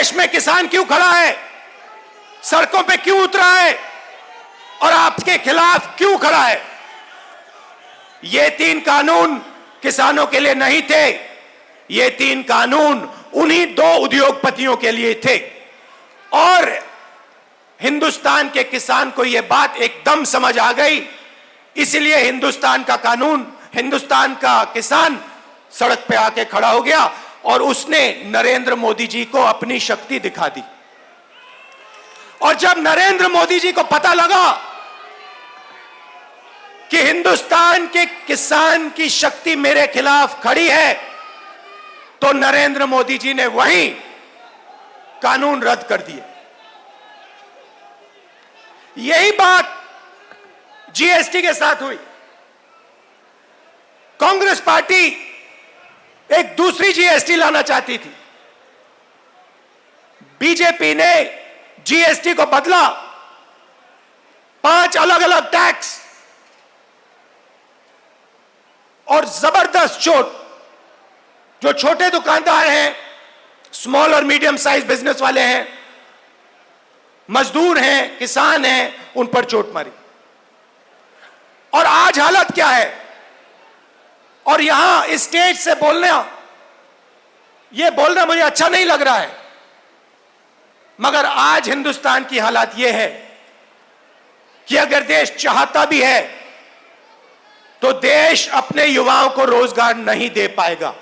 देश में किसान क्यों खड़ा है, सड़कों पे क्यों उतरा है और आपके खिलाफ क्यों खड़ा है? ये 3 कानून किसानों के लिए नहीं थे, ये 3 कानून उन्हीं 2 उद्योगपतियों के लिए थे। और हिंदुस्तान के किसान को यह बात एकदम समझ आ गई, इसलिए हिंदुस्तान का कानून, हिंदुस्तान का किसान सड़क पे आके खड़ा हो गया और उसने नरेंद्र मोदी जी को अपनी शक्ति दिखा दी। और जब नरेंद्र मोदी जी को पता लगा कि हिंदुस्तान के किसान की शक्ति मेरे खिलाफ खड़ी है, तो नरेंद्र मोदी जी ने वहीं कानून रद्द कर दिए। यही बात जीएसटी के साथ हुई। कांग्रेस पार्टी एक दूसरी जीएसटी लाना चाहती थी, बीजेपी ने जीएसटी को बदला, 5 अलग अलग टैक्स और जबरदस्त चोट। जो छोटे दुकानदार हैं, स्मॉल और मीडियम साइज बिजनेस वाले हैं, मजदूर हैं, किसान हैं, उन पर चोट मारी। और आज हालत क्या है? और यहां स्टेज से बोलना मुझे अच्छा नहीं लग रहा है, मगर आज हिंदुस्तान की हालत यह है कि अगर देश चाहता भी है तो देश अपने युवाओं को रोजगार नहीं दे पाएगा।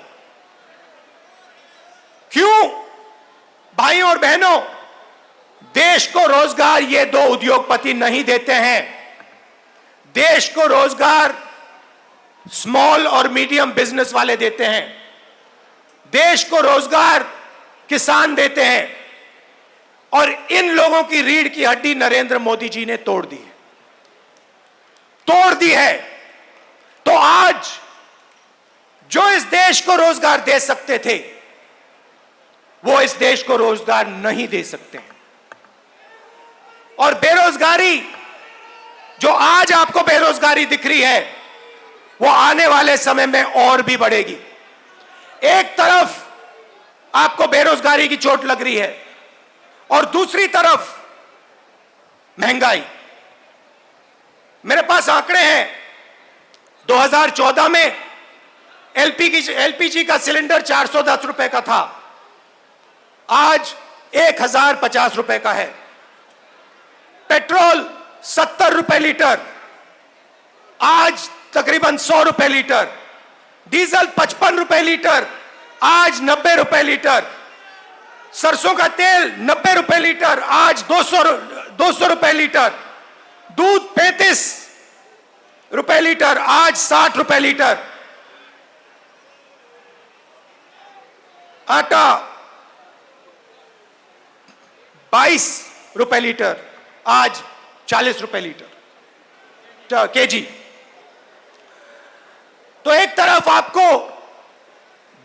क्यों? भाइयों और बहनों, देश को रोजगार ये 2 उद्योगपति नहीं देते हैं। देश को रोजगार स्मॉल और मीडियम बिजनेस वाले देते हैं, देश को रोजगार किसान देते हैं। और इन लोगों की रीढ़ की हड्डी नरेंद्र मोदी जी ने तोड़ दी है। तो आज जो इस देश को रोजगार दे सकते थे, वो इस देश को रोजगार नहीं दे सकते हैं। और बेरोजगारी, जो आज आपको बेरोजगारी दिख रही है, वो आने वाले समय में और भी बढ़ेगी। एक तरफ आपको बेरोजगारी की चोट लग रही है और दूसरी तरफ महंगाई। मेरे पास आंकड़े हैं, 2014 में एलपीजी का सिलेंडर 410 रुपए का था, आज 1050 रुपए का है। पेट्रोल 70 रुपए लीटर, आज तकरीबन 100 रुपए लीटर। डीजल 55 रुपए लीटर, आज 90 रुपए लीटर। सरसों का तेल 90 रुपए लीटर, आज 200 रुपए लीटर। दूध 35 रुपए लीटर, आज 60 रुपए लीटर। आटा 22 रुपए लीटर, आज 40 रुपए लीटर केजी। तो एक तरफ आपको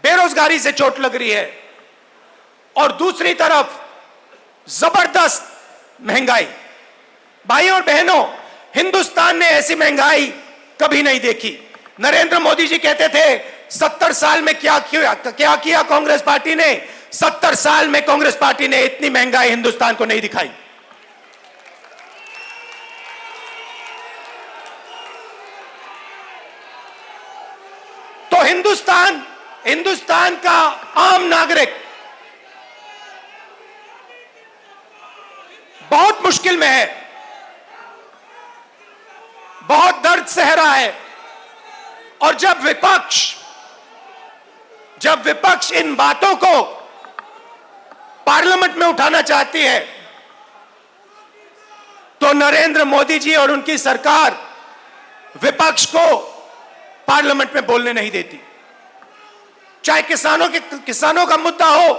बेरोजगारी से चोट लग रही है और दूसरी तरफ जबरदस्त महंगाई। भाइयों और बहनों, हिंदुस्तान ने ऐसी महंगाई कभी नहीं देखी। नरेंद्र मोदी जी कहते थे 70 साल में क्या किया कांग्रेस पार्टी ने? 70 साल में कांग्रेस पार्टी ने इतनी महंगाई हिंदुस्तान को नहीं दिखाई। तो हिंदुस्तान का आम नागरिक बहुत मुश्किल में है, बहुत दर्द सह रहा है। और जब विपक्ष इन बातों को पार्लियामेंट में उठाना चाहती है, तो नरेंद्र मोदी जी और उनकी सरकार विपक्ष को पार्लियामेंट में बोलने नहीं देती। चाहे किसानों का मुद्दा हो,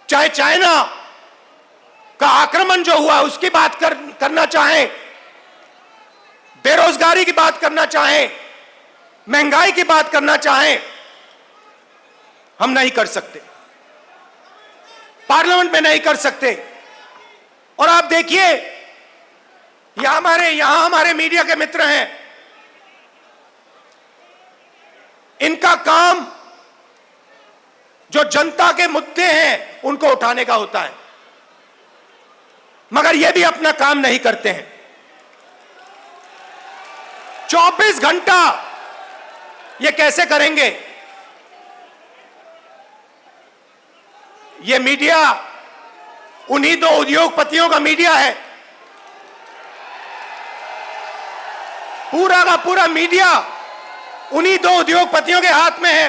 चाहे चाइना का आक्रमण जो हुआ उसकी बात करना चाहे, बेरोजगारी की बात करना चाहे, महंगाई की बात करना चाहे, हम नहीं कर सकते, पार्लियामेंट में नहीं कर सकते। और आप देखिए, यहां हमारे मीडिया के मित्र हैं, इनका काम जो जनता के मुद्दे हैं उनको उठाने का होता है, मगर ये भी अपना काम नहीं करते हैं। 24 घंटा ये कैसे करेंगे? ये मीडिया उन्हीं दो उद्योगपतियों का मीडिया है। पूरा का पूरा मीडिया उन्हीं दो उद्योगपतियों के हाथ में है।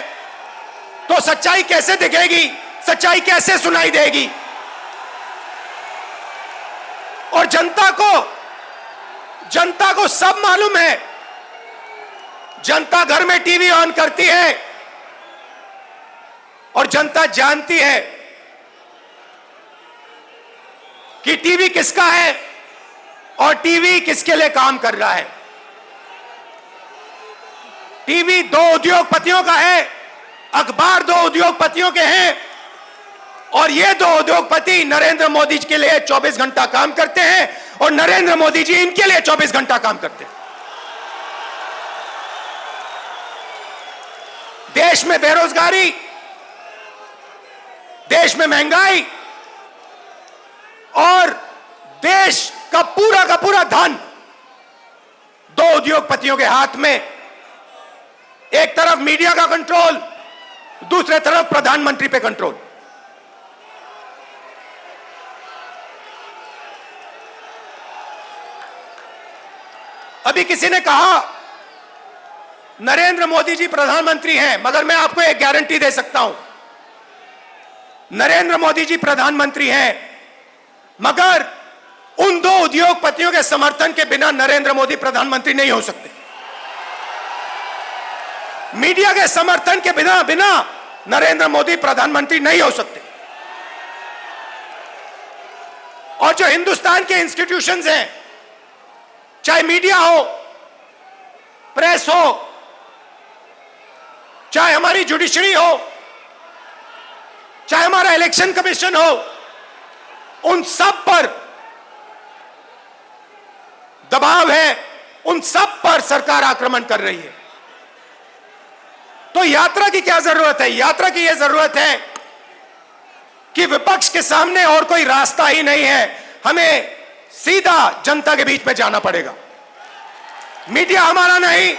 तो सच्चाई कैसे दिखेगी? सच्चाई कैसे सुनाई देगी? और जनता को सब मालूम है। जनता घर में टीवी ऑन करती है और जनता जानती है कि टीवी किसका है और टीवी किसके लिए काम कर रहा है। टीवी दो उद्योगपतियों का है, अखबार दो उद्योगपतियों के हैं, और ये दो उद्योगपति नरेंद्र मोदी जी के लिए 24 घंटा काम करते हैं और नरेंद्र मोदी जी इनके लिए 24 घंटा काम करते हैं। देश में बेरोजगारी, देश में महंगाई और देश का पूरा धन दो उद्योगपतियों के हाथ में। एक तरफ मीडिया का कंट्रोल, दूसरे तरफ प्रधानमंत्री पे कंट्रोल। अभी किसी ने कहा नरेंद्र मोदी जी प्रधानमंत्री हैं, मगर मैं आपको एक गारंटी दे सकता हूं, नरेंद्र मोदी जी प्रधानमंत्री हैं, मगर उन दो उद्योगपतियों के समर्थन के बिना नरेंद्र मोदी प्रधानमंत्री नहीं हो सकते। मीडिया के समर्थन के बिना नरेंद्र मोदी प्रधानमंत्री नहीं हो सकते। और जो हिंदुस्तान के इंस्टीट्यूशंस हैं, चाहे मीडिया हो, प्रेस हो, चाहे हमारी जुडिशरी हो, चाहे हमारा इलेक्शन कमीशन हो, उन सब पर दबाव है, उन सब पर सरकार आक्रमण कर रही है। तो यात्रा की क्या जरूरत है? यात्रा की यह जरूरत है कि विपक्ष के सामने और कोई रास्ता ही नहीं है, हमें सीधा जनता के बीच में जाना पड़ेगा। मीडिया हमारा नहीं,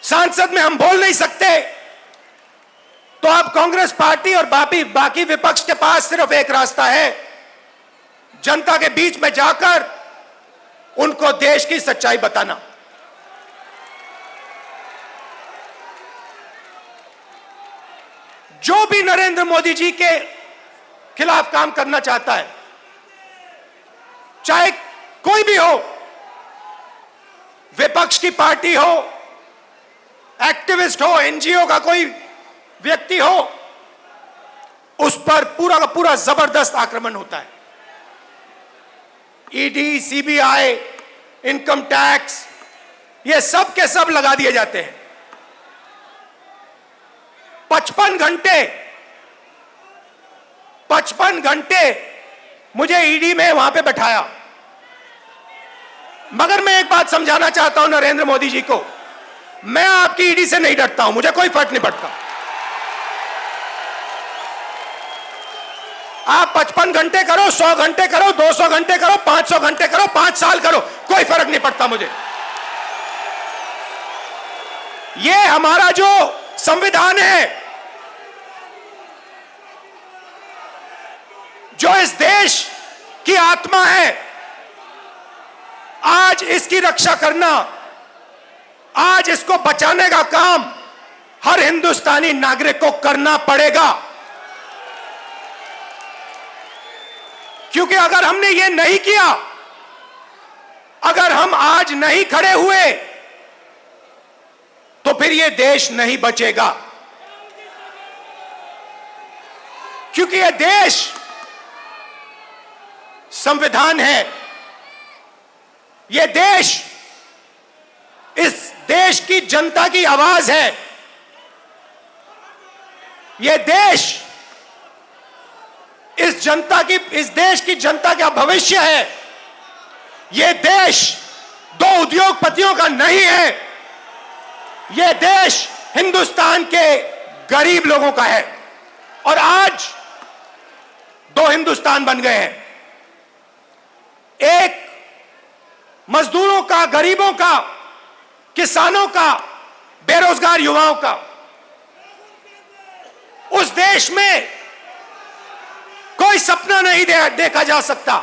सांसद में हम बोल नहीं सकते, तो अब कांग्रेस पार्टी और बाकी विपक्ष के पास सिर्फ एक रास्ता है, जनता के बीच में जाकर उनको देश की सच्चाई बताना। जो भी नरेंद्र मोदी जी के खिलाफ काम करना चाहता है, चाहे कोई भी हो, विपक्ष की पार्टी हो, एक्टिविस्ट हो, एनजीओ का कोई व्यक्ति हो, उस पर पूरा का पूरा जबरदस्त आक्रमण होता है। ईडी, सीबीआई, इनकम टैक्स, ये सब के सब लगा दिए जाते हैं। 55 घंटे मुझे ईडी में वहां पे बैठाया। मगर मैं एक बात समझाना चाहता हूं नरेंद्र मोदी जी को, मैं आपकी ईडी से नहीं डरता हूं, मुझे कोई फर्क नहीं पड़ता। आप 55 घंटे करो, 100 घंटे करो, 200 घंटे करो, 500 घंटे करो, 5 साल करो, कोई फर्क नहीं पड़ता मुझे। ये हमारा जो संविधान है, जो इस देश की आत्मा है, आज इसकी रक्षा करना, आज इसको बचाने का काम हर हिंदुस्तानी नागरिक को करना पड़ेगा। क्योंकि अगर हमने ये नहीं किया, अगर हम आज नहीं खड़े हुए, तो फिर ये देश नहीं बचेगा। क्योंकि ये देश संविधान है, ये देश इस देश की जनता की आवाज है, ये देश इस देश की जनता का भविष्य है। ये देश दो उद्योगपतियों का नहीं है, यह देश हिंदुस्तान के गरीब लोगों का है और आज दो हिंदुस्तान बन गए हैं, एक मजदूरों का, गरीबों का, किसानों का, बेरोजगार युवाओं का। उस देश में कोई सपना नहीं देखा जा सकता।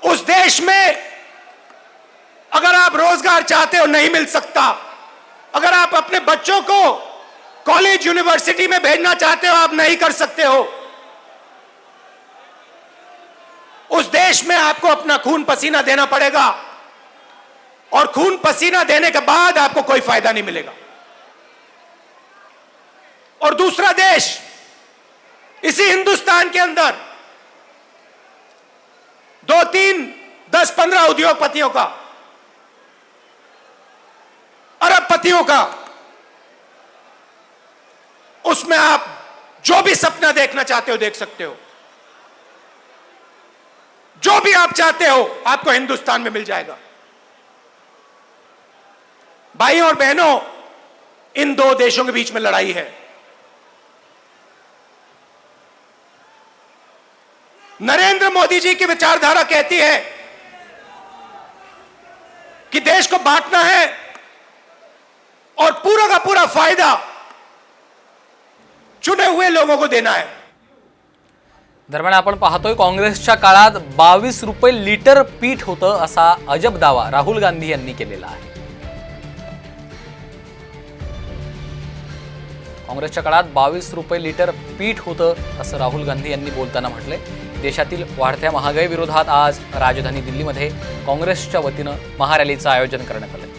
उस देश में अगर आप रोजगार चाहते हो नहीं मिल सकता। अगर आप अपने बच्चों को कॉलेज यूनिवर्सिटी में भेजना चाहते हो आप नहीं कर सकते हो। उस देश में आपको अपना खून पसीना देना पड़ेगा और खून पसीना देने के बाद आपको कोई फायदा नहीं मिलेगा। और दूसरा देश इसी हिंदुस्तान के अंदर 2, 3, 10, 15 उद्योगपतियों का, अरबपतियों का, उसमें आप जो भी सपना देखना चाहते हो देख सकते हो। जो भी आप चाहते हो आपको हिंदुस्तान में मिल जाएगा। भाइयों और बहनों, इन दो देशों के बीच में लड़ाई है। नरेंद्र मोदी जी की विचारधारा कहती है कि देश को बांटना है और पूरा का पूरा फायदा चुने हुए लोगों को देना है। दरम्यान आपण पाहतोय काँग्रेसच्या काळात 22 रुपये लिटर पीठ होतं असा अजब दावा राहुल गांधी यांनी केलेला आहे। काँग्रेसच्या काळात 22 रुपये लिटर पीठ होतं असं राहुल गांधी यांनी बोलताना म्हटले। देशातील वाढत्या महागाई विरोधात आज राजधानी दिल्लीमध्ये काँग्रेसच्या वतीनं महारॅलीचं आयोजन करण्यात आलं।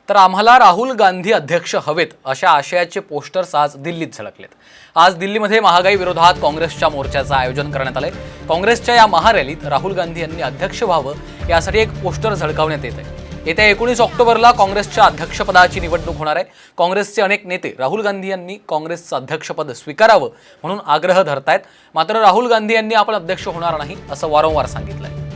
तर आम्हाला राहुल गांधी अध्यक्ष हवेत अशा आशयाचे पोस्टर्स आज दिल्लीत झळकलेत। आज दिल्लीमध्ये महागाई विरोधात काँग्रेसच्या मोर्चाचं आयोजन करण्यात आलंय। काँग्रेसच्या या महारॅलीत राहुल गांधी यांनी अध्यक्ष व्हावं यासाठी एक पोस्टर झळकावण्यात येत आहे। येत्या 19 ऑक्टोबरला काँग्रेसच्या अध्यक्षपदाची निवडणूक होणार आहे। काँग्रेसचे अनेक नेते राहुल गांधी यांनी काँग्रेसचं अध्यक्षपद स्वीकारावं म्हणून आग्रह धरतायत। मात्र राहुल गांधी यांनी आपण अध्यक्ष होणार नाही असं वारंवार सांगितलंय।